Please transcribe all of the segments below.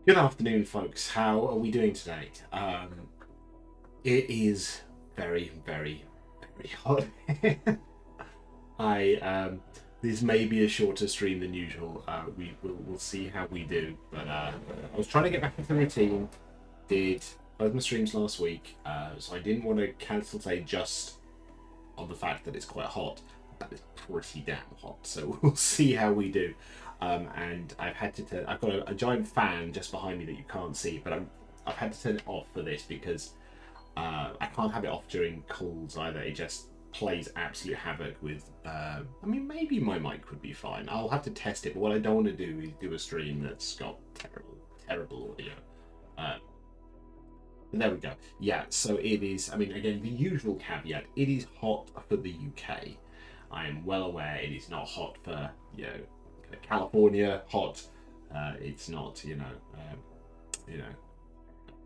Good afternoon, folks. How are we doing today? It is very, very, very hot. I This may be a shorter stream than usual. We'll see how we do. But I was trying to get back into the routine. Did both my streams last week, so I didn't want to cancel today just on the fact that it's quite hot. But it's pretty damn hot, so we'll see how we do. And I've had to turn. I've got a giant fan just behind me that you can't see, but I've had to turn it off for this because I can't have it off during calls either. It just plays absolute havoc with. I mean, maybe my mic would be fine. I'll have to test it, but what I don't want to do is do a stream that's got terrible audio. There we go. Yeah, so it is. I mean, again, the usual caveat: it is hot for the UK. I am well aware it is not hot for California hot. It's not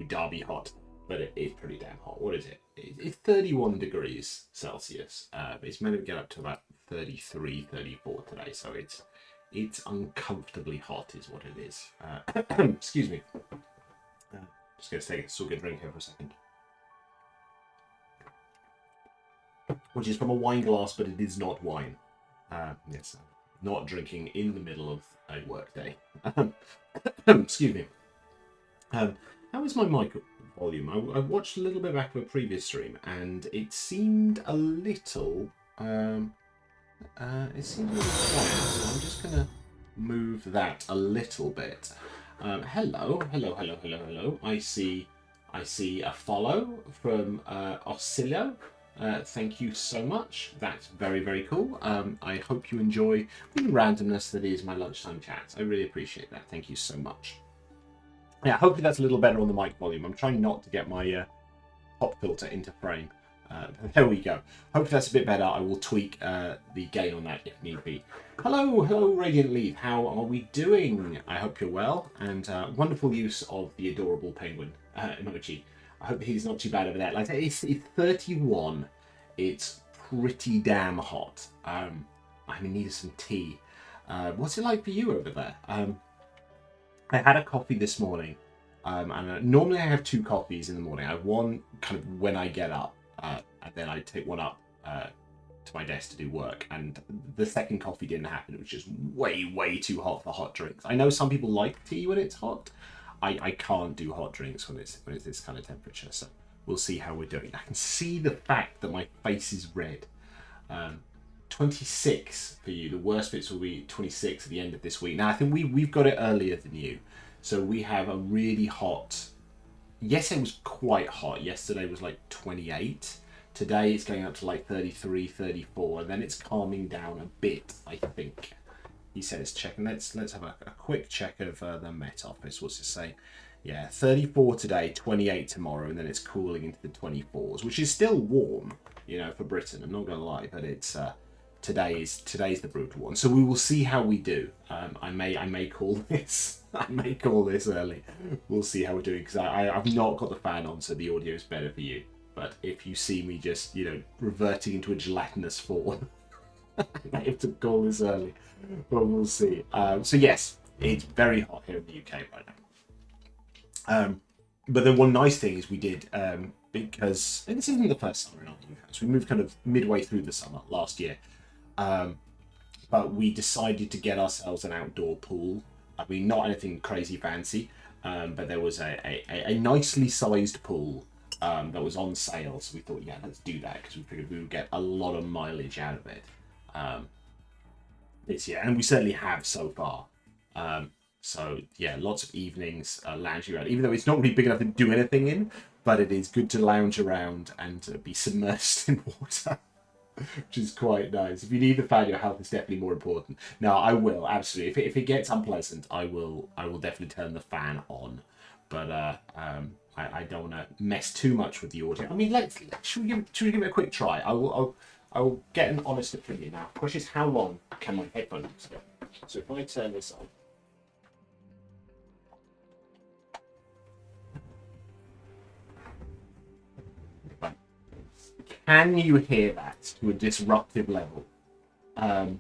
Derby hot, but it is pretty damn hot. What is it? It's 31 degrees Celsius. It's meant to get up to about 33, 34 today, so it's uncomfortably hot, is what it is. Excuse me. Just going to take a sugar drink here for a second, which is from a wine glass, but it is not wine. Yes. Not drinking in the middle of a work day. Excuse me. How is my mic volume? I watched a little bit back of a previous stream, and it seemed a little. It seemed a little quiet, so I'm just gonna move that a little bit. Hello. I see a follow from Oscillo. Thank you so much. That's very, very cool. I hope you enjoy the randomness that is my lunchtime chats. I really appreciate that. Thank you so much. Yeah, hopefully that's a little better on the mic volume. I'm trying not to get my pop filter into frame. There we go. Hopefully that's a bit better. I will tweak the gain on that if need be. Hello, Radiant Leaf. How are we doing? I hope you're well. And wonderful use of the adorable penguin emoji. I hope he's not too bad over there. Like it's 31. It's pretty damn hot. I need some tea. What's it like for you over there? I had a coffee this morning, and normally I have 2 coffees in the morning. I have one kind of when I get up, and then I take one up to my desk to do work. And the second coffee didn't happen. It was just way too hot for hot drinks. I know some people like tea when it's hot. I can't do hot drinks when it's this kind of temperature, so we'll see how we're doing. I can see the fact that my face is red. 26 for you. The worst bits will be 26 at the end of this week. Now I think we've got it earlier than you, so we have a really hot. Yesterday was quite hot. Yesterday was like 28. Today it's going up to like 33, 34, and then it's calming down a bit, I think. He says checking. Let's have a quick check of the Met Office. What's it say? Yeah, 34 today, 28 tomorrow, and then it's cooling into the 24s, which is still warm, for Britain. I'm not gonna lie, but it's today's the brutal one. So we will see how we do. I may call this. I may call this early. We'll see how we're doing because I've not got the fan on, so the audio is better for you. But if you see me just reverting into a gelatinous form. I have to call this early, but we'll see. So yes, it's very hot here in the UK right now. But the one nice thing is we did, because and this isn't the first summer in our new house. We moved kind of midway through the summer last year, but we decided to get ourselves an outdoor pool. I mean, not anything crazy fancy, but there was a nicely sized pool that was on sale. So we thought, yeah, let's do that because we figured we would get a lot of mileage out of it. This year, and we certainly have so far. So yeah, lots of evenings lounging around, even though it's not really big enough to do anything in, but it is good to lounge around and be submersed in water, which is quite nice. If you need the fan, your health is definitely more important. No, I will absolutely. If it gets unpleasant, I will definitely turn the fan on, but I don't want to mess too much with the audio. I mean, should we give it a quick try? I will get an honest opinion now. The question is, how long can my headphones go? So if I turn this on. Can you hear that to a disruptive level? I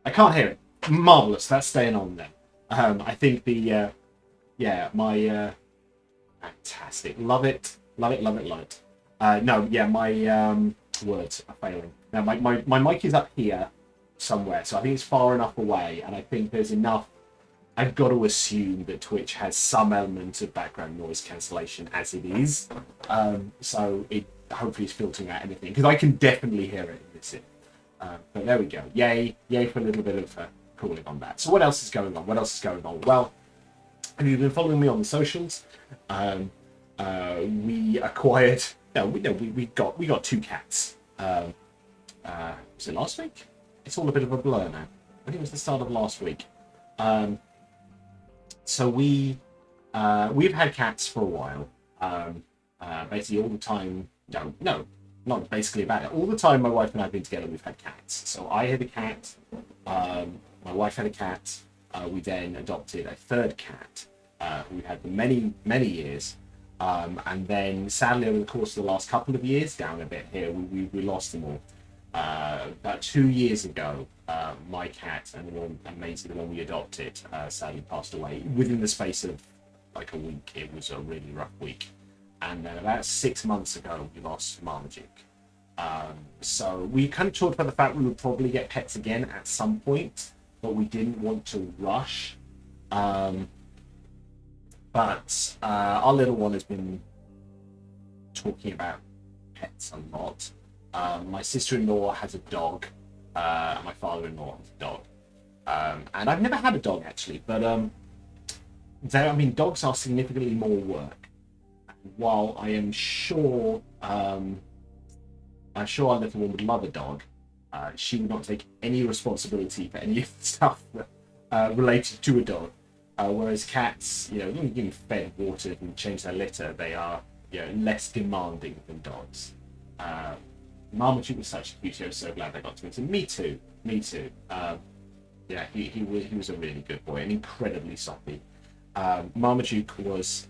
can't hear it. Marvellous. That's staying on there. I think the yeah, my fantastic, love it, love it, love it, love it. No, yeah, my words are failing. Now my mic is up here somewhere, so I think it's far enough away, and I think there's enough. I've got to assume that Twitch has some element of background noise cancellation as it is, so it hopefully is filtering out anything, because I can definitely hear it in this. But there we go. Yay for a little bit of cooling on that. So what else is going on? What else is going on? Well, have you been following me on the socials? We acquired. No, we got two cats. Was it last week? It's all a bit of a blur now. I think it was the start of last week. So we've had cats for a while. Basically all the time. No, not basically about it. All the time my wife and I have been together, we've had cats. So I had a cat. My wife had a cat. We then adopted a third cat. We had for many, many years. And then sadly over the course of the last couple of years, down a bit here, we lost them all. About 2 years ago, my cat and the one we adopted sadly passed away within the space of like a week. It was a really rough week. And then about 6 months ago, we lost Marmaduke. So we kind of talked about the fact we would probably get pets again at some point, but we didn't want to rush. But our little one has been talking about pets a lot. My sister-in-law has a dog, and my father-in-law has a dog. And I've never had a dog actually, but dogs are significantly more work. While I am sure, our little one would love a dog, she would not take any responsibility for any of the stuff related to a dog. Whereas cats, getting fed, watered, and change their litter, they are, less demanding than dogs. Marmaduke was such a cutie. I was so glad I got to meet him. Me too. He was a really good boy and incredibly soppy. Marmaduke was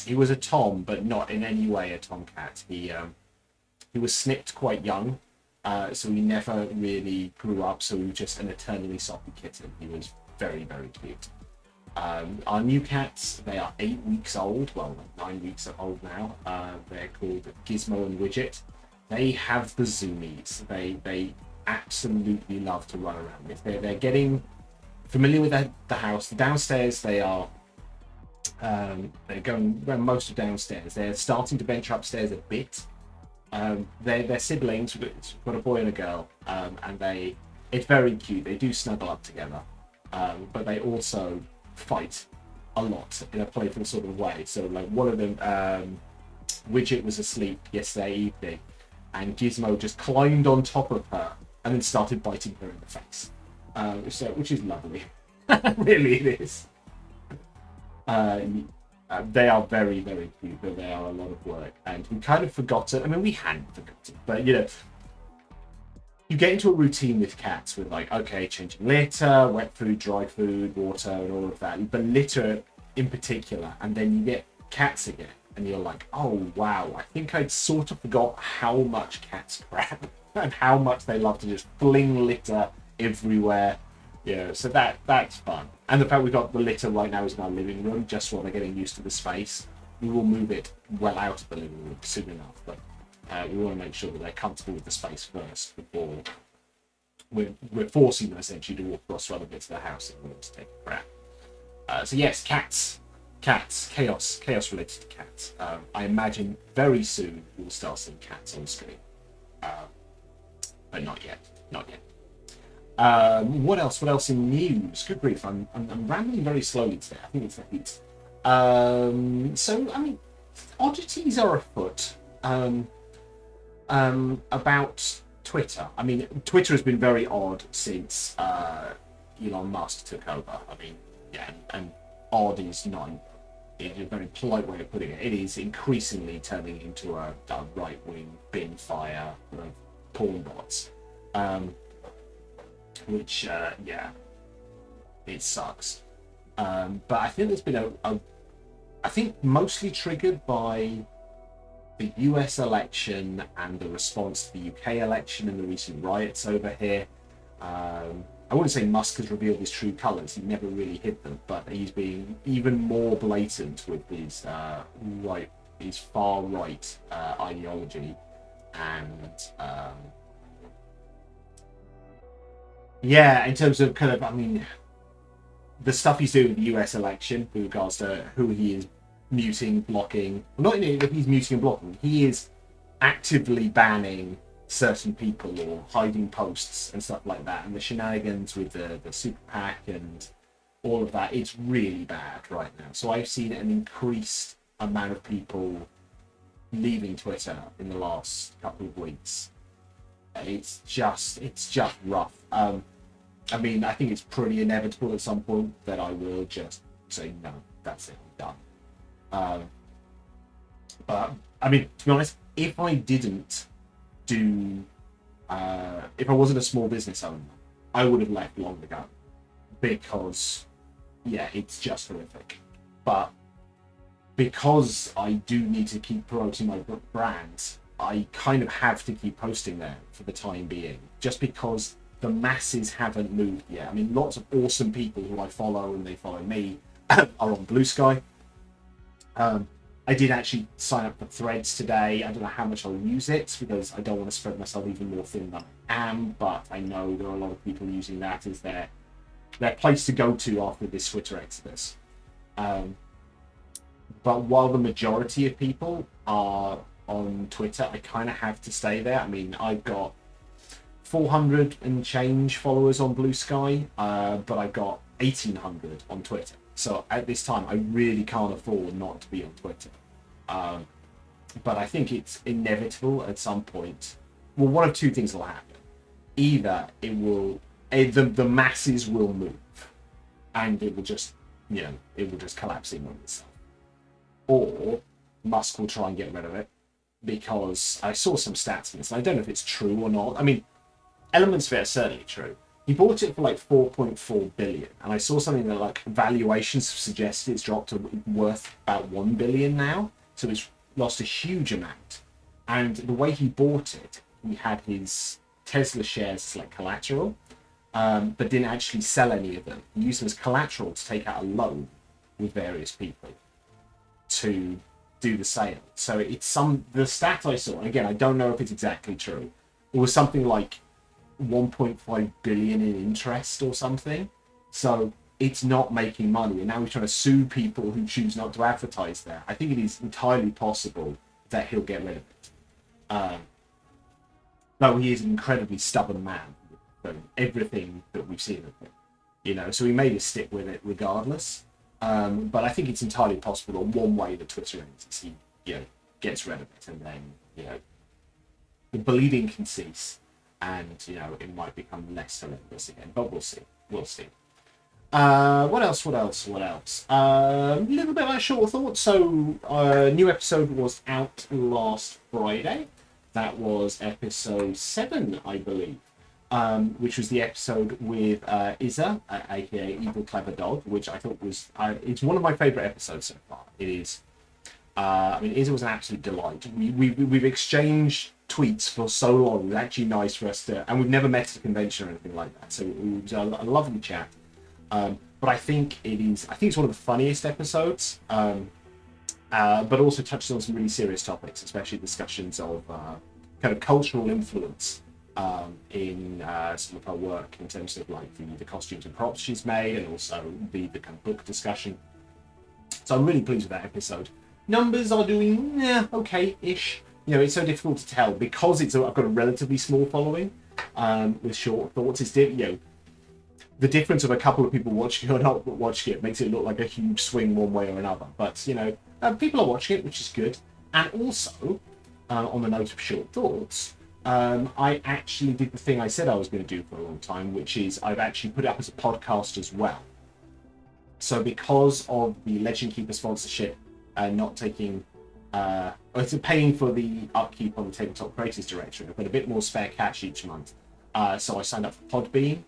he was a tom, but not in any way a tomcat. He was snipped quite young, so he never really grew up. So he was just an eternally soppy kitten. He was very, very cute. Our new cats, they are 8 weeks old. Well, 9 weeks old now. They're called Gizmo and Widget. They have the zoomies. They absolutely love to run around. If they're getting familiar with the house, the downstairs, they're going around most of downstairs. They're starting to venture upstairs a bit. They're siblings. We've got a boy and a girl, and it's very cute. They do snuggle up together, but they also fight a lot in a playful sort of way. So like one of them, Widget was asleep yesterday evening, and Gizmo just climbed on top of her and then started biting her in the face, which is lovely. Really it is. They are very, very cute, but they are a lot of work, and we kind of forgotten. I mean, we hadn't forgotten, but you get into a routine with cats with like, okay, changing litter, wet food, dry food, water, and all of that, but litter in particular, and then you get cats again, and you're like, oh wow, I think I'd sort of forgot how much cats crap and how much they love to just fling litter everywhere. So that's fun. And the fact we've got the litter right now is in our living room, just while they're getting used to the space. We will move it well out of the living room soon enough, but we want to make sure that they're comfortable with the space first before we're forcing them essentially to walk across to other bits of the house in order to take a crap. So yes, cats, chaos related to cats. I imagine very soon we'll start seeing cats on screen, but not yet. What else in news? Good grief, I'm rambling very slowly today. I think it's the heat. So I mean, oddities are afoot about Twitter. I mean, Twitter has been very odd since Elon Musk took over. I mean, and odd is not a very polite way of putting it. It is increasingly turning into a right-wing bin fire of porn bots. Which it sucks. But I think there's been I think mostly triggered by the US election and the response to the UK election and the recent riots over here. I wouldn't say Musk has revealed his true colours. He never really hid them, but he's being even more blatant with his his far right ideology, and yeah, in terms of kind of, I mean, the stuff he's doing with the US election with regards to who he is muting, blocking. Well, not even if he's muting and blocking, he is actively banning certain people or hiding posts and stuff like that. And the shenanigans with the super PAC and all of that, it's really bad right now. So I've seen an increased amount of people leaving Twitter in the last couple of weeks. It's just rough. I mean, I think it's pretty inevitable at some point that I will just say, no, that's it, I'm done. But, I mean, to be honest, if I didn't do, if I wasn't a small business owner, I would have left long ago. Because, yeah, it's just horrific. But because I do need to keep promoting my brand, I kind of have to keep posting there for the time being. Just because the masses haven't moved yet. I mean, lots of awesome people who I follow and they follow me are on Blue Sky. I did actually sign up for Threads today. I don't know how much I'll use it because I don't want to spread myself even more thin than I am, but I know there are a lot of people using that as their place to go to after this Twitter exodus. But while the majority of people are on Twitter, I kind of have to stay there. I mean, I've got 400 and change followers on Blue Sky, but I've got 1,800 on Twitter. So at this time, I really can't afford not to be on Twitter. But I think it's inevitable at some point. Well, one of two things will happen. Either the masses will move, and it will just, it will just collapse in on itself. Or Musk will try and get rid of it, because I saw some stats on this, and I don't know if it's true or not. I mean, elements of it are certainly true. He bought it for like 4.4 billion, and I saw something that like valuations suggested it's dropped to worth about 1 billion now, so it's lost a huge amount. And the way he bought it, he had his Tesla shares as like collateral, but didn't actually sell any of them. He used them as collateral to take out a loan with various people to do the sale. So it's the stat I saw, and again, I don't know if it's exactly true, it was something like 1.5 billion in interest or something. So it's not making money, and now he's trying to sue people who choose not to advertise there. I think it is entirely possible that he'll get rid of it. Though he is an incredibly stubborn man for everything that we've seen of him. So he made us stick with it regardless. But I think it's entirely possible, or one way that Twitter ends is he, gets rid of it, and then, the bleeding can cease, and, it might become less horrendous again. But we'll see. What else? A little bit about Shought Thorts. So, a new episode was out last Friday. That was episode 7, I believe. Which was the episode with Izza, aka Evil Clever Dog, which I thought was it's one of my favourite episodes so far. It is. Izza was an absolute delight. We've exchanged tweets for so long. It was actually nice for us to, and we've never met at a convention or anything like that. So it was a lovely chat. But I think it's one of the funniest episodes. But also touches on some really serious topics, especially discussions of kind of cultural influence. In some of her work in terms of like the costumes and props she's made, and also the kind of book discussion. So I'm really pleased with that episode. Numbers are doing okay-ish. It's so difficult to tell because I've got a relatively small following with Shought Thorts. It's the difference of a couple of people watching or not watching it makes it look like a huge swing one way or another. But people are watching it, which is good. And also on the note of Shought Thorts, I actually did the thing I said I was going to do for a long time, which is I've actually put it up as a podcast as well. So because of the Legend Keeper sponsorship not taking, it's paying for the upkeep on the Tabletop Creators Directory, I've got a bit more spare cash each month. So I signed up for Podbean,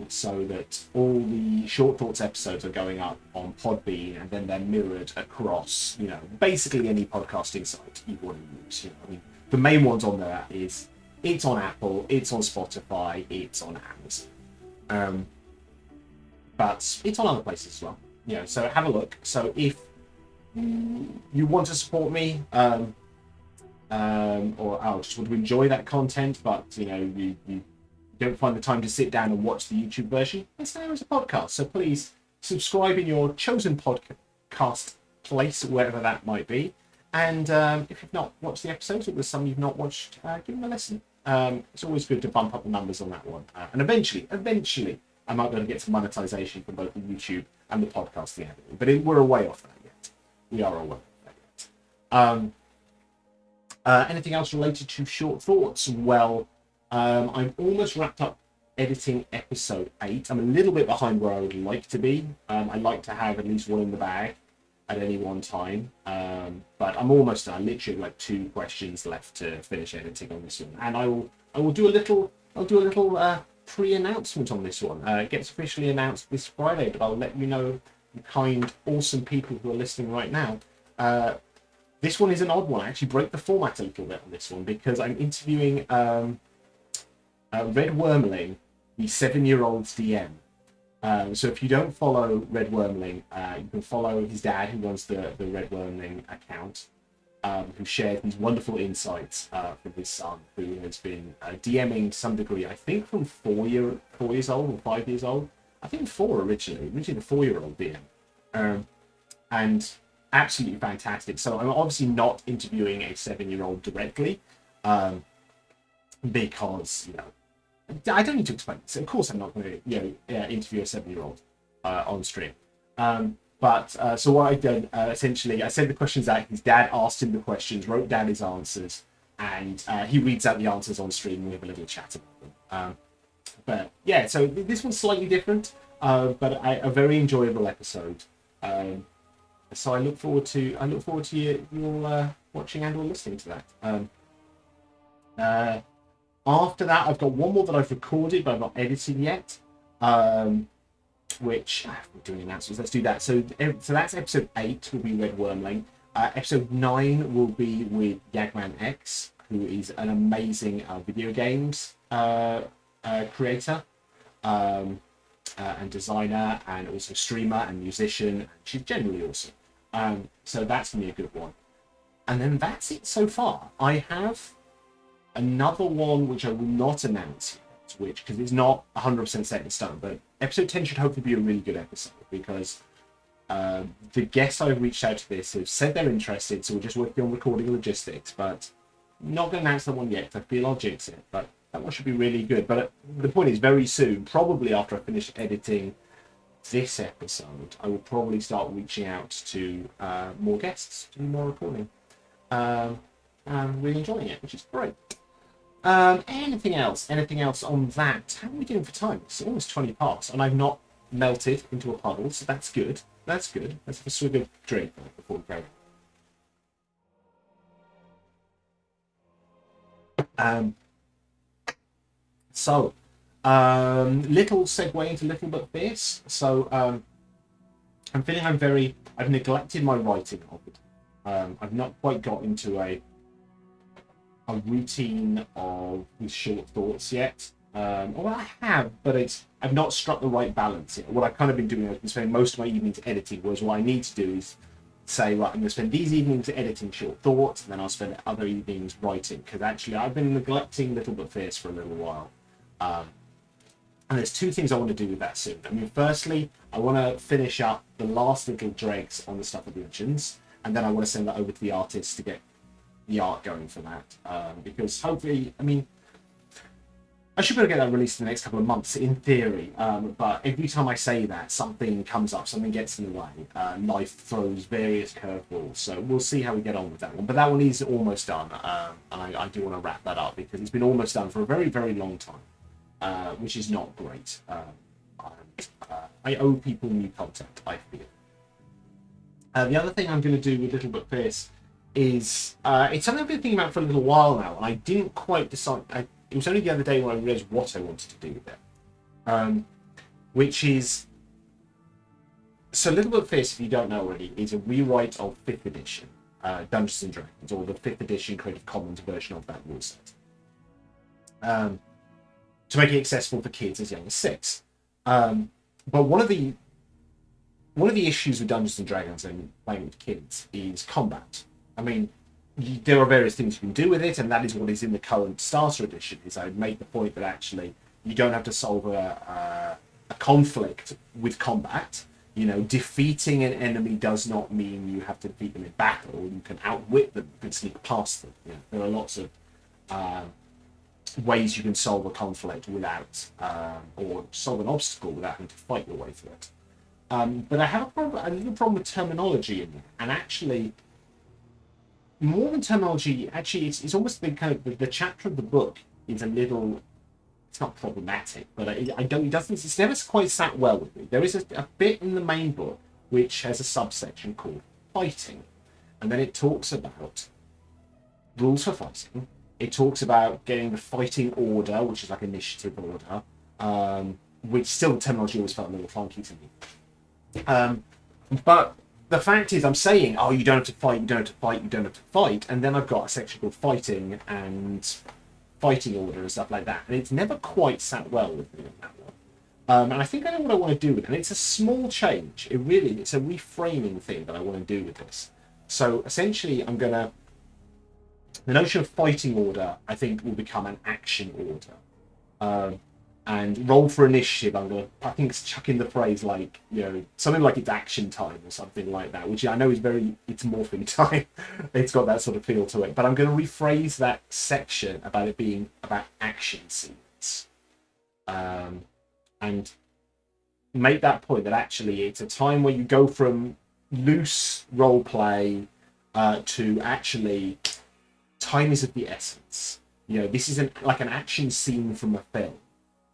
so that all the Shought Thorts episodes are going up on Podbean, and then they're mirrored across, basically any podcasting site you want to use. The main ones on there it's on Apple, it's on Spotify, it's on Amazon. But it's on other places as well. So have a look. So if you want to support me, or just want to enjoy that content, but you don't find the time to sit down and watch the YouTube version, it's there as a podcast. So please subscribe in your chosen podcast place, wherever that might be. And if you've not watched the episodes, or there's some you've not watched, give them a listen. It's always good to bump up the numbers on that one. And eventually, I might be able to get some monetization from both the YouTube and the podcasting avenue. But we're a way off that yet. We are a way off that yet. Anything else related to Shought Thorts? Well, I'm almost wrapped up editing episode 8. I'm a little bit behind where I would like to be. I like to have at least one in the bag at any one time. But I'm almost done. Literally like 2 questions left to finish editing on this one. And I will do a little pre-announcement on this one. It gets officially announced this Friday, but I'll let you know, the kind, awesome people who are listening right now. This one is an odd one. I actually break the format a little bit on this one because I'm interviewing Red Wormling, the 7-year-old's DM. So if you don't follow Red Wormling, you can follow his dad, who runs the Red Wormling account, who shares these wonderful insights from his son, who has been DMing to some degree, I think from 4 years old or 5 years old. I think 4 originally the 4-year-old DM. And absolutely fantastic. So I'm obviously not interviewing a 7-year-old directly, because I don't need to explain this. Of course, I'm not going to interview a 7-year-old on stream. So what I've done, essentially, I sent the questions out. His dad asked him the questions, wrote down his answers, and he reads out the answers on stream, and we have a little chat about them. So this one's slightly different, but a very enjoyable episode. So I look forward to you watching and or listening to that. After that, I've got one more that I've recorded, but I've not edited yet. Which we're doing announcements. Let's do that. So that's episode 8 will be Red Wormling. Episode 9 will be with Yagman X, who is an amazing video games creator and designer, and also streamer and musician. She's generally awesome. So that's gonna be a good one. And then that's it so far. I have another one which I will not announce yet, because it's not 100% set in stone, but episode 10 should hopefully be a really good episode, because the guests I've reached out to this have said they're interested, so we're just working on recording logistics, but not going to announce that one yet, because I feel I'll jinx it, but that one should be really good. But the point is, very soon, probably after I finish editing this episode, I will probably start reaching out to more guests to do more recording. I'm really enjoying it, which is great. Anything else on that? How are we doing for time? It's almost 20 past, and I've not melted into a puddle, so that's good. Let's have a swig of drink before we go. Little segue into Little But Fierce. So I'm feeling I've neglected my writing of it. I've not quite got into a routine of these Shought Thorts yet. Well, I have, but I've not struck the right balance yet. What I've kind of been doing, I've been spending most of my evenings editing, whereas what I need to do is say, right, I'm going to spend these evenings editing Shought Thorts, and then I'll spend other evenings writing, because actually I've been neglecting Little But Fierce for a little while. And there's 2 things I want to do with that soon. I mean, firstly, I want to finish up the last little dregs on the stuff of Legends, and then I want to send that over to the artists to get the art going for that, because hopefully, I mean, I should be able to get that released in the next couple of months in theory, but every time I say that, something comes up, something gets in the way, life throws various curveballs, so we'll see how we get on with that one. But that one is almost done, and I do want to wrap that up, because it's been almost done for a very, very long time, which is not great. I owe people new content, I feel. The other thing I'm going to do with Little But Fierce is, it's something I've been thinking about for a little while now, and I didn't quite decide. It was only the other day when I realised what I wanted to do with it, which is, so Little But Fierce, if you don't know already, is a rewrite of 5th edition Dungeons and Dragons, or the 5th edition Creative Commons version of that rule set, to make it accessible for kids as young as 6. But one of the issues with Dungeons and Dragons and playing with kids is combat. I mean, there are various things you can do with it, and that is what is in the current starter edition. Is I made the point that actually you don't have to solve a conflict with combat. You know, defeating an enemy does not mean you have to defeat them in battle. You can outwit them. You can sneak past them. You know, there are lots of ways you can solve a conflict without, or solve an obstacle without having to fight your way through it. But I have a little problem with terminology in there, and actually, more than terminology, actually, it's almost the kind of the chapter of the book is a little. It's not problematic, but I don't. It doesn't. It's never quite sat well with me. There is a bit in the main book which has a subsection called fighting, and then it talks about rules for fighting. It talks about getting the fighting order, which is like initiative order, which still the terminology always felt a little funky to me. But the fact is, I'm saying, oh, you don't have to fight, you don't have to fight, you don't have to fight, and then I've got a section called fighting and fighting order and stuff like that, and it's never quite sat well with me on that one. And I think I know what I want to do with it, and it's a small change. It's a reframing thing that I want to do with this. So essentially, the notion of fighting order, I think, will become an action order. And roll for initiative, I think it's chuck in the phrase like, you know, something like it's action time or something like that, which I know is it's morphing time. It's got that sort of feel to it. But I'm going to rephrase that section about it being about action scenes. And make that point that actually it's a time where you go from loose role play to actually time is of the essence. You know, this isn't like an action scene from a film.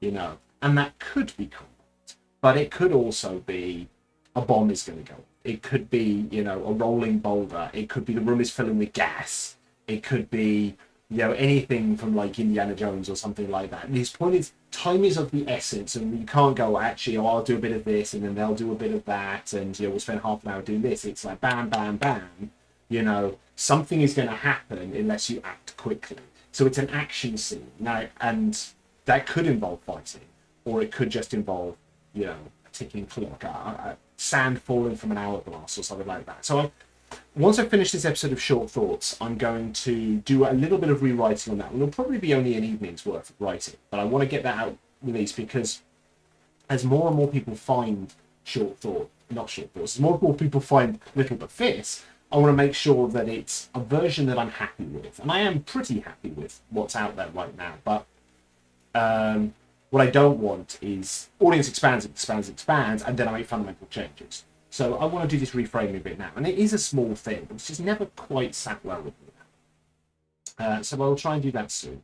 You know, and that could be combat, but it could also be a bomb is going to go. It could be, you know, a rolling boulder. It could be the room is filling with gas. It could be, you know, anything from like Indiana Jones or something like that. And his point is, time is of the essence, and you can't go, actually, oh, I'll do a bit of this, and then they'll do a bit of that, and, you know, we'll spend half an hour doing this. It's like bam, bam, bam. You know, something is going to happen unless you act quickly. So it's an action scene. Now, and that could involve fighting, or it could just involve, you know, a ticking clock, sand falling from an hourglass, or something like that. So once I finish this episode of Shought Thorts, I'm going to do a little bit of rewriting on that. It'll probably be only an evening's worth of writing, but I want to get that out released because as more and more people find as more and more people find Little But Fierce, I want to make sure that it's a version that I'm happy with. And I am pretty happy with what's out there right now, but what I don't want is audience expands, and then I make fundamental changes. So I want to do this reframing bit now, and it is a small thing, but it's just never quite sat well with me. So I'll try and do that soon.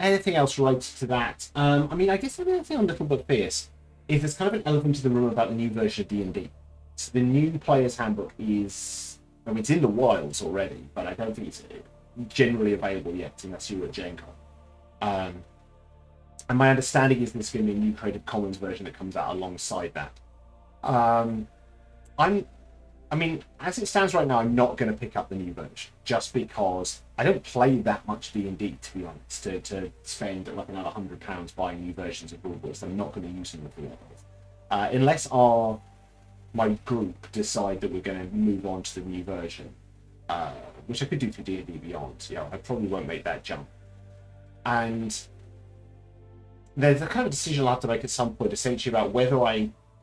Anything else related to that? I mean, I guess the other thing on Little But Fierce is there's kind of an elephant in the room about the new version of D&D. So the new player's handbook is, I mean, it's in the wilds already, but I don't think it's generally available yet unless you're at Gen Con. And my understanding is there's going to be a new Creative Commons version that comes out alongside that. I mean, as it stands right now, I'm not going to pick up the new version just because I don't play that much D&D, to be honest, to spend like another £100 buying new versions of rulebooks. I'm not going to use them for that. Unless my group decide that we're going to move on to the new version. Which I could do through D&D Beyond. You know, I probably won't make that jump. And there's a kind of decision I'll have to make at some point, essentially about whether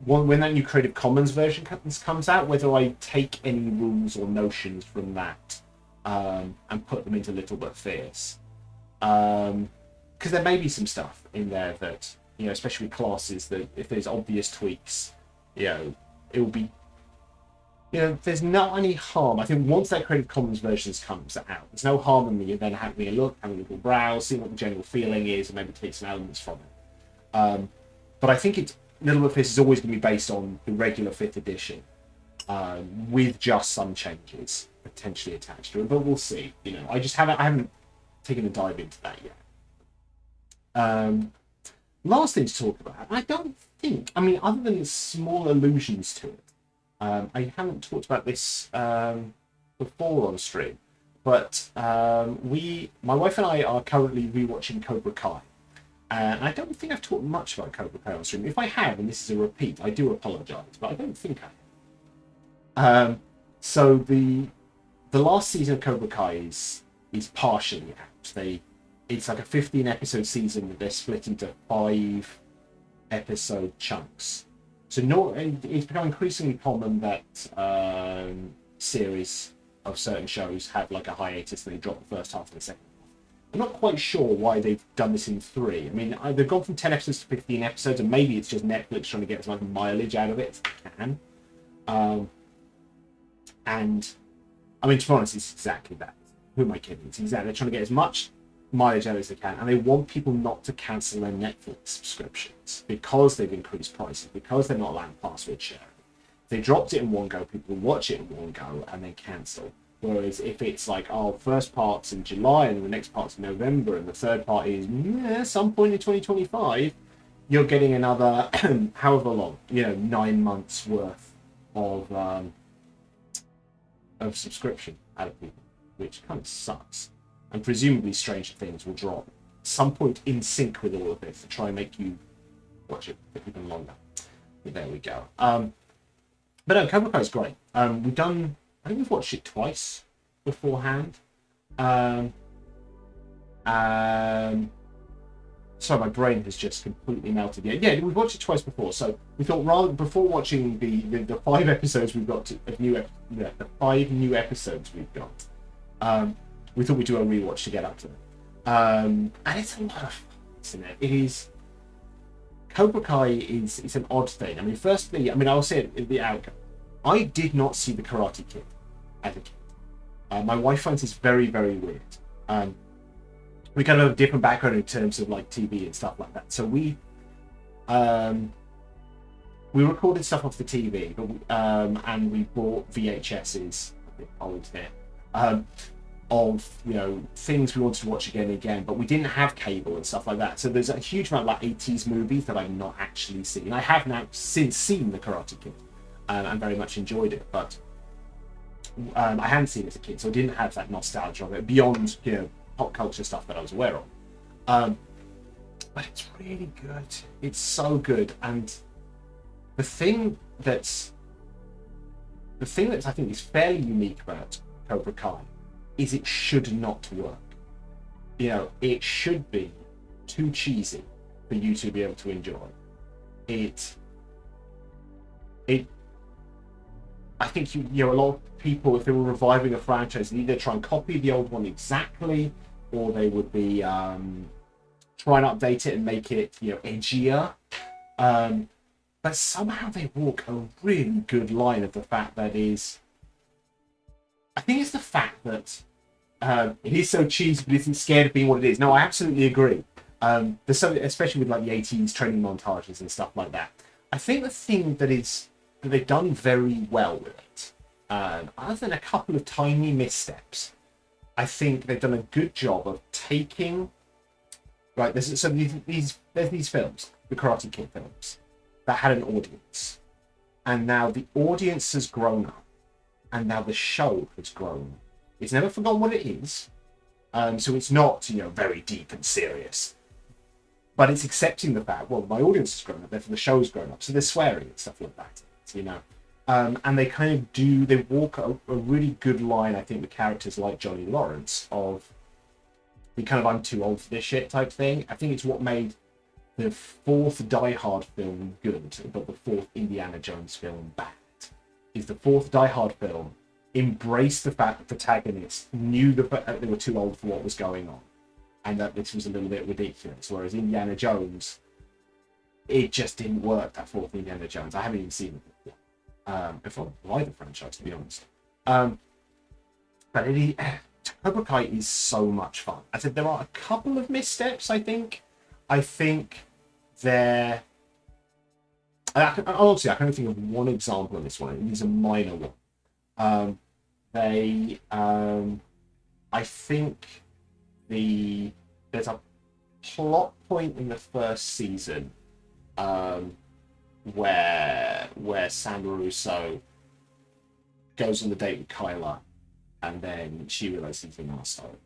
when that new Creative Commons version comes out, whether I take any rules or notions from that and put them into Little But Fierce. Because there may be some stuff in there that, you know, especially with classes, that if there's obvious tweaks, you know, it will be. You know, there's not any harm. I think once that Creative Commons version comes out, there's no harm in me then having a look, having a little browse, seeing what the general feeling is, and maybe take some elements from it. But I think Little Bit Fierce is always going to be based on the regular 5th edition, with just some changes potentially attached to it. But we'll see. You know, I haven't taken a dive into that yet. Last thing to talk about, I don't think. I mean, other than small allusions to it. I haven't talked about this before on stream, but my wife and I are currently rewatching Cobra Kai. And I don't think I've talked much about Cobra Kai on stream. If I have, and this is a repeat, I do apologise, but I don't think I have. So the last season of Cobra Kai is partially out. It's like a 15 episode season that they're split into 5 episode chunks. So it's become increasingly common that series of certain shows have like a hiatus and they drop the first half and the second. I'm not quite sure why they've done this in 3. I mean, they've gone from 10 episodes to 15 episodes, and maybe it's just Netflix trying to get as much mileage out of it as they can. And I mean, to be honest, it's exactly that. Who am I kidding? It's exactly, they're trying to get as much mileage out as they can, and they want people not to cancel their Netflix subscriptions because they've increased prices, because they're not allowing password sharing. If they dropped it in one go, people watch it in one go and then cancel. Whereas if it's like, first part's in July and the next part's in November and the third part is some point in 2025, you're getting another however long, 9 months worth of subscription out of people, which kind of sucks. And presumably Stranger Things will drop some point in sync with all of this to try and make you watch it for even longer. But there we go. But no, Cobra Kai is great. I think we've watched it twice beforehand. Sorry, my brain has just completely melted. Yeah, we've watched it twice before. So we thought before watching the 5 episodes we've got the 5 new episodes we've got, we thought we'd do a rewatch to get up to it. And it's a lot of fun, isn't it? It is. Cobra Kai is an odd thing. I mean, firstly, I'll say it at the outcome. I did not see the Karate Kid as a kid. My wife finds this very, very weird. We kind of have a different background in terms of like TV and stuff like that. So we recorded stuff off the TV, but and we bought VHSs. A bit old there. Of things we wanted to watch again and again, but we didn't have cable and stuff like that. So there's a huge amount of like 80s movies that I've not actually seen. I have now since seen the Karate Kid. And very much enjoyed it, but I hadn't seen it as a kid, so I didn't have that nostalgia of it beyond pop culture stuff that I was aware of. But it's really good. It's so good, and the thing that's I think is fairly unique about Cobra Kai is it should not work. It should be too cheesy for you to be able to enjoy it. I think a lot of people, if they were reviving a franchise, they'd either try and copy the old one exactly, or they would be try and update it and make it edgier. But somehow they walk a really good line of the fact that is. I think it's the fact that it is so cheesy, but isn't scared of being what it is. No, I absolutely agree. There's something, especially with like the 80s training montages and stuff like that. I think the thing that they've done very well with it, other than a couple of tiny missteps, I think they've done a good job of taking. Right, there's these films, the Karate Kid films, that had an audience, and now the audience has grown up, and now the show has grown. It's never forgotten what it is, so it's not very deep and serious, but it's accepting the fact, well, my audience has grown up, therefore the show's grown up, so they're swearing and stuff like that. And they kind of they walk a really good line, I think, with characters like Johnny Lawrence of the kind of I'm too old for this shit type thing. I think it's what made the 4th Die Hard film good, but the 4th Indiana Jones film bad. Is the 4th Die Hard film embraced the fact that the protagonist knew that they were too old for what was going on, and that this was a little bit ridiculous, whereas Indiana Jones, it just didn't work, that 4th Indiana Jones. I haven't even seen it before. If I like the franchise, to be honest. But Cobra Kai is so much fun. I said there are a couple of missteps, I think. I think honestly, I can only think of one example of this one, and it's a minor one. I think there's a plot point in the first season where Sam Russo goes on the date with Kyla, and then she realizes he's an arsehole,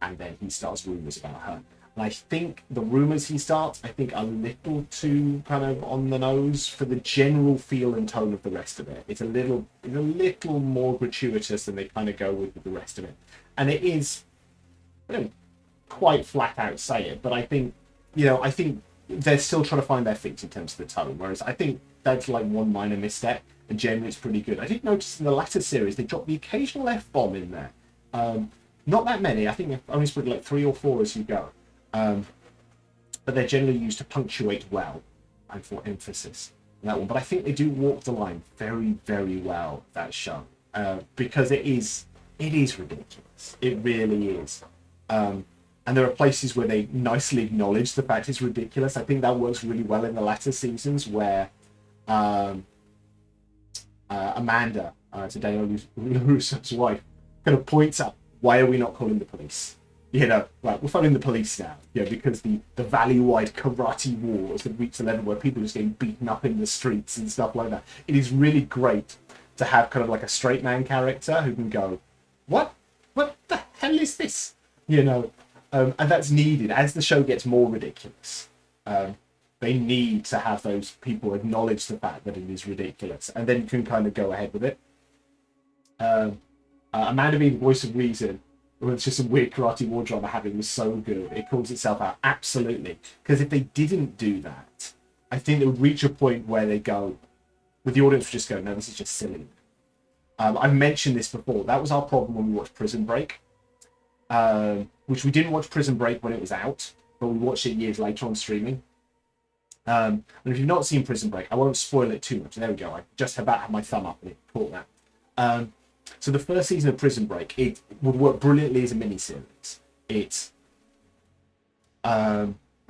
and then he starts rumors about her. And I think the rumors he starts, I think, are a little too kind of on the nose for the general feel and tone of the rest of it. It's a little more gratuitous than they kind of go with the rest of it. And it is, I don't quite flat out say it, but I think, I think they're still trying to find their feet in terms of the tone. Whereas I think that's like one minor misstep, and generally it's pretty good. I did notice in the latter series they dropped the occasional F-bomb in there. Not that many. I think I've only split like 3 or 4 as you go. But they're generally used to punctuate well and for emphasis in that one. But I think they do walk the line very, very well, that show, because it is ridiculous. It really is. And there are places where they nicely acknowledge the fact it's ridiculous. I think that works really well in the latter seasons where Amanda, to Daniel Russo's wife, kind of points out, why are we not calling the police? Right, we're phoning the police now, because the valley-wide karate wars have reached a level where people are just getting beaten up in the streets and stuff like that. It is really great to have kind of like a straight man character who can go, what the hell is this? And that's needed as the show gets more ridiculous. They need to have those people acknowledge the fact that it is ridiculous, and then you can kind of go ahead with it. Amanda being the voice of reason, it's just some weird karate war drama having was so good. It calls itself out, absolutely. Because if they didn't do that, I think it would reach a point where they go, with the audience would just go, no, this is just silly. I've mentioned this before. That was our problem when we watched Prison Break, which we didn't watch Prison Break when it was out, but we watched it years later on streaming. And if you've not seen Prison Break, I won't spoil it too much. There we go. I just about had my thumb up and it caught that. So the first season of Prison Break, it would work brilliantly as a miniseries. It's a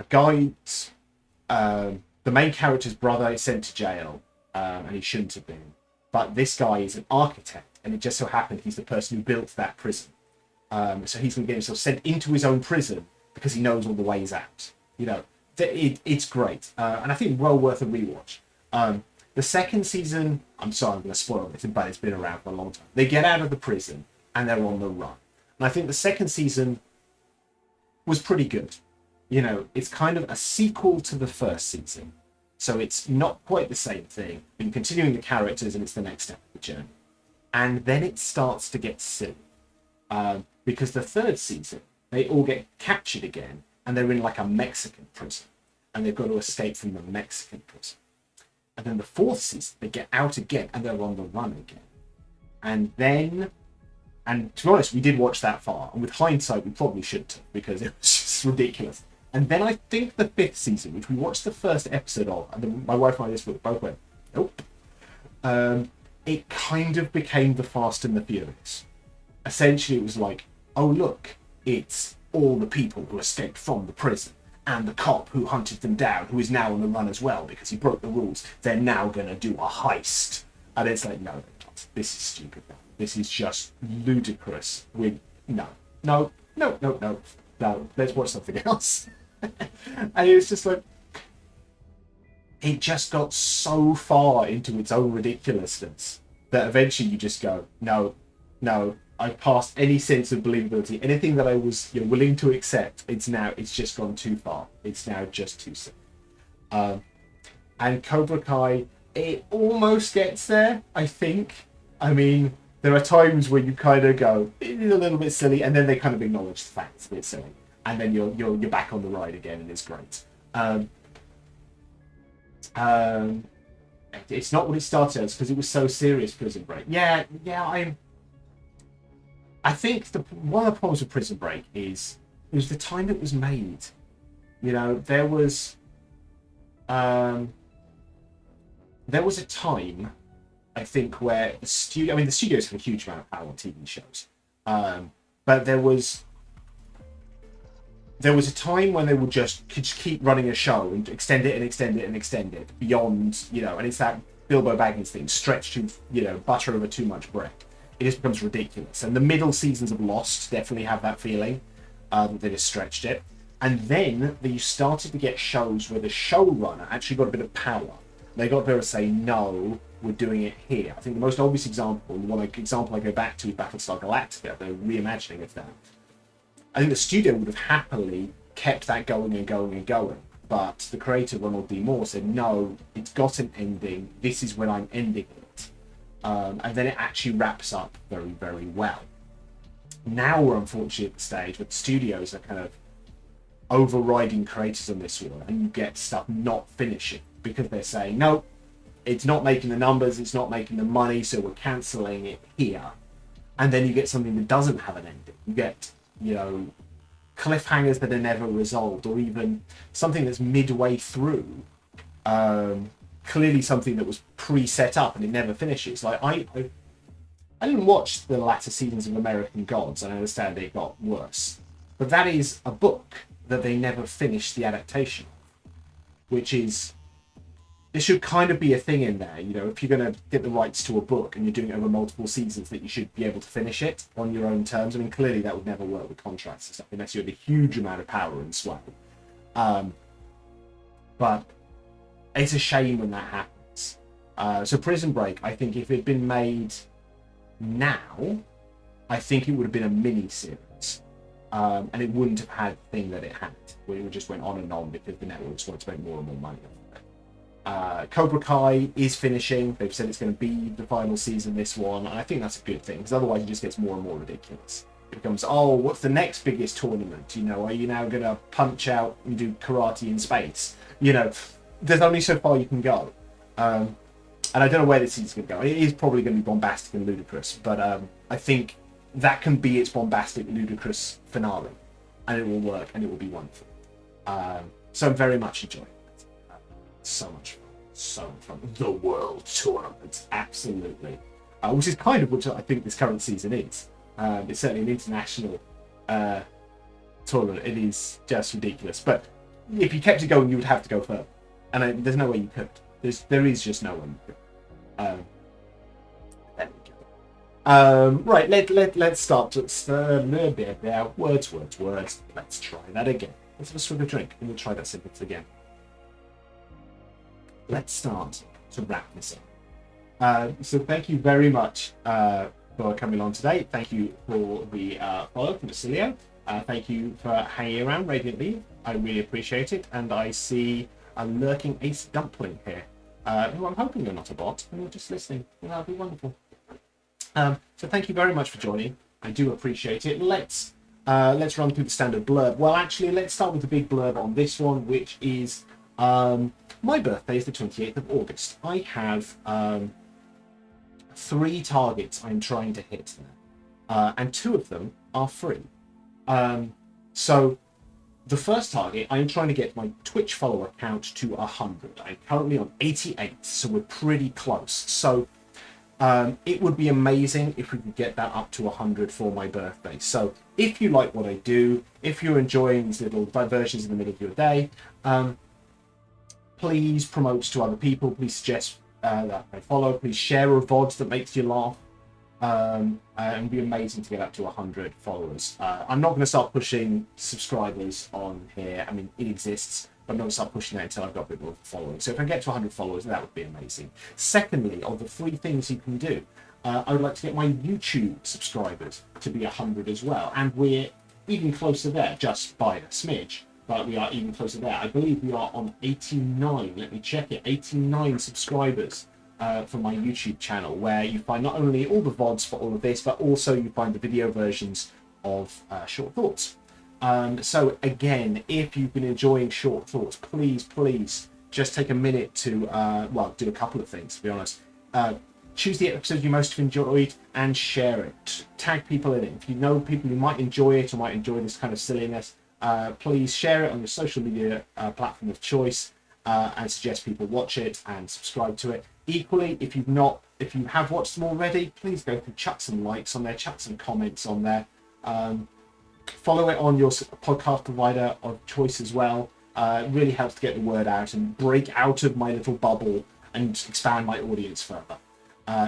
guy, the main character's brother is sent to jail, and he shouldn't have been. But this guy is an architect, and it just so happened he's the person who built that prison. So he's going to get himself sent into his own prison because he knows all the ways out. It's great, and I think well worth a rewatch. The second season, I'm sorry, I'm going to spoil it, but it's been around for a long time. They get out of the prison and they're on the run. And I think the second season was pretty good. It's kind of a sequel to the first season. So it's not quite the same thing. You're continuing the characters and it's the next step of the journey. And then it starts to get silly. Because the third season, they all get captured again and they're in like a Mexican prison. And they've got to escape from the Mexican prison. And then the fourth season, they get out again and they're on the run again. And to be honest, we did watch that far. And with hindsight, we probably shouldn't have because it was just ridiculous. And then I think the fifth season, which we watched the first episode of, and then my wife and I just both went, nope. It kind of became the Fast and the Furious. Essentially, it was like, oh, look, it's all the people who escaped from the prison. And the cop who hunted them down, who is now on the run as well because he broke the rules, they're now going to do a heist. And it's like, no, they're not. This is stupid. This is just ludicrous. No, let's watch something else. And it was just like, it just got so far into its own ridiculousness that eventually you just go, no, I've passed any sense of believability. Anything that I was willing to accept, it's just gone too far. It's now just too sick. And Cobra Kai, it almost gets there, I think. I mean, there are times where you kind of go, it's a little bit silly, and then they kind of acknowledge the fact it's a bit silly. And then you're back on the ride again, and it's great. It's not what it started as, because it was so serious, Prison Break. I think one of the problems with Prison Break is it was the time it was made. There was a time, I think, where the studios have a huge amount of power on TV shows. But there was a time when they would just keep running a show and extend it and extend it and extend it beyond, and it's that Bilbo Baggins thing, stretched to, butter over too much bread. It just becomes ridiculous. And the middle seasons of Lost definitely have that feeling. They just stretched it. And then you started to get shows where the showrunner actually got a bit of power. They got to be able to say, no, we're doing it here. I think the most obvious example, I go back to is Battlestar Galactica, the reimagining of that. I think the studio would have happily kept that going and going and going. But the creator, Ronald D. Moore, said, no, it's got an ending. This is when I'm ending it. And then it actually wraps up very, very well. Now we're unfortunately at the stage where the studios are kind of overriding creators on this one, and you get stuff not finishing because they're saying, no, it's not making the numbers, it's not making the money, so we're cancelling it here. And then you get something that doesn't have an ending. You get, cliffhangers that are never resolved, or even something that's midway through, clearly something that was pre-set up and it never finishes. Like I didn't watch the latter seasons of American Gods, and I understand it got worse, but that is a book that they never finished the adaptation of, which is, there should kind of be a thing in there, if you're going to get the rights to a book and you're doing it over multiple seasons, that you should be able to finish it on your own terms. I mean, clearly that would never work with contracts and stuff unless you had a huge amount of power and sway. But it's a shame when that happens. So Prison Break, I think if it had been made now, I think it would have been a mini-series. And it wouldn't have had the thing that it had, where it just went on and on because the networks wanted to make more and more money. Cobra Kai is finishing. They've said it's going to be the final season, this one, and I think that's a good thing, because otherwise it just gets more and more ridiculous. It becomes, what's the next biggest tournament? Are you now going to punch out and do karate in space? There's only so far you can go. And I don't know where this season's going to go. It is probably going to be bombastic and ludicrous, but I think that can be its bombastic, ludicrous finale, and it will work, and it will be wonderful. So I'm very much enjoying it. So much fun. The World Tournament, absolutely. Which is kind of what I think this current season is. It's certainly an international tournament. It is just ridiculous. But if you kept it going, you would have to go further. And there's no way you could. There is just no way you could. There we go. Right, let's start to words. Let's try that again. Let's have a swig of drink, and we'll try that sentence again. Let's start to wrap this up. So thank you very much for coming on today. Thank you for the follow from Vasilio. Thank you for hanging around radiantly. I really appreciate it. And I see a lurking Ace Dumpling here, who I'm hoping you're not a bot and you're just listening. Well, that'd be wonderful. So thank you very much for joining. I do appreciate it. Let's run through the standard blurb. Well, actually, let's start with the big blurb on this one, which is my birthday is the 28th of August. I have 3 targets I'm trying to hit there, and 2 of them are free. So the first target, I'm trying to get my Twitch follower count to 100. I'm currently on 88, so we're pretty close. So it would be amazing if we could get that up to 100 for my birthday. So if you like what I do, if you're enjoying these little diversions in the middle of your day, please promote to other people. Please suggest that they follow. Please share a VOD that makes you laugh. And it'd be amazing to get up to 100 followers. I'm not going to start pushing subscribers on here. I mean, it exists, but I'm not going to start pushing that until I've got a bit more following. So if I get to 100 followers, that would be amazing. Secondly, of the 3 things you can do, I would like to get my YouTube subscribers to be 100 as well. And we're even closer there, just by a smidge. But we are even closer there. I believe we are on 89. Let me check it. 89 subscribers for my YouTube channel, where you find not only all the VODs for all of this, but also you find the video versions of Shought Thorts. So again, if you've been enjoying Shought Thorts, please just take a minute to, do a couple of things, to be honest. Choose the episode you most have enjoyed and share it. Tag people in it. If you know people who might enjoy it or might enjoy this kind of silliness, please share it on your social media platform of choice and suggest people watch it and subscribe to it. Equally, if you have watched them already, please go and chuck some likes on there, chuck some comments on there. Follow it on your podcast provider of choice as well. It really helps to get the word out and break out of my little bubble and expand my audience further.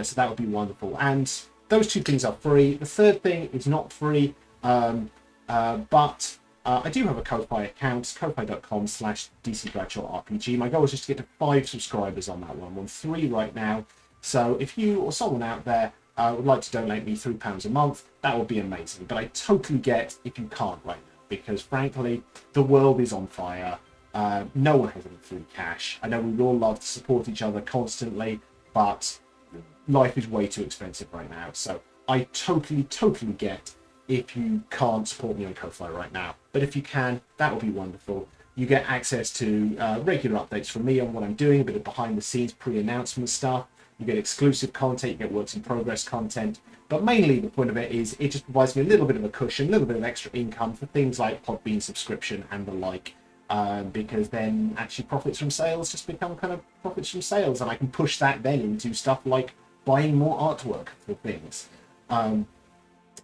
So that would be wonderful. And those 2 things are free. The third thing is not free, but I do have a Ko-Fi account, ko-fi.com/DCBradshawRPG. My goal is just to get to 5 subscribers on that one. I'm on 3 right now. So if you or someone out there would like to donate me £3 a month, that would be amazing. But I totally get if you can't right because frankly, the world is on fire. No one has any free cash. I know we all love to support each other constantly, but life is way too expensive right now. So I totally get if you can't support me on Ko-Fi right now. But if you can, that would be wonderful. You get access to regular updates from me on what I'm doing, a bit of behind the scenes pre-announcement stuff. You get exclusive content, you get works in progress content. But mainly the point of it is it just provides me a little bit of a cushion, a little bit of extra income for things like Podbean subscription and the like. Because then actually profits from sales just become kind of profits from sales, and I can push that then into stuff like buying more artwork for things.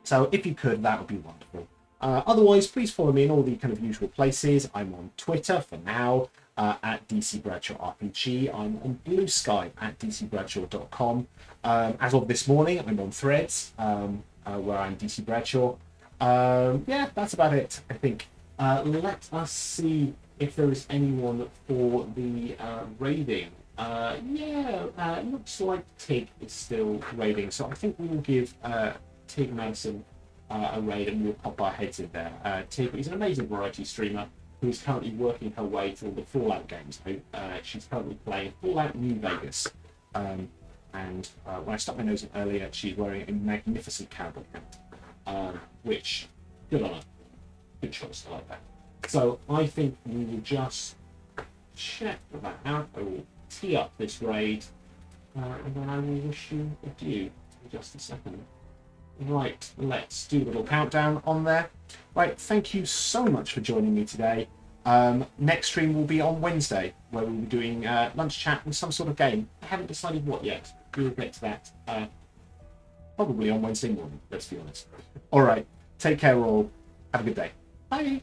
So if you could, that would be wonderful. Otherwise, please follow me in all the kind of usual places. I'm on Twitter for now at DC Bradshaw RPG. I'm on Blue Sky at dcbradshaw.com. As of this morning, I'm on Threads where I'm DC Bradshaw. Yeah, that's about it, I think. Let us see if there is anyone for the raiding. Looks like Tig is still raiding, so I think we will give Tig Manson a raid and we'll pop our heads in there. Tig is an amazing variety streamer who is currently working her way through the Fallout games. She's currently playing Fallout New Vegas. And when I stuck my nose in earlier, she's wearing a magnificent cowboy hat, which, good on her. Good choice, I like that. So I think we will just check that out. I will tee up this raid, and then I will wish you adieu in just a second. Right, let's do a little countdown on there. Right, thank you so much for joining me today. Next stream will be on Wednesday, where we'll be doing lunch chat with some sort of game. I haven't decided what yet. We will get to that probably on Wednesday morning, let's be honest. All right, take care all. Have a good day. Bye.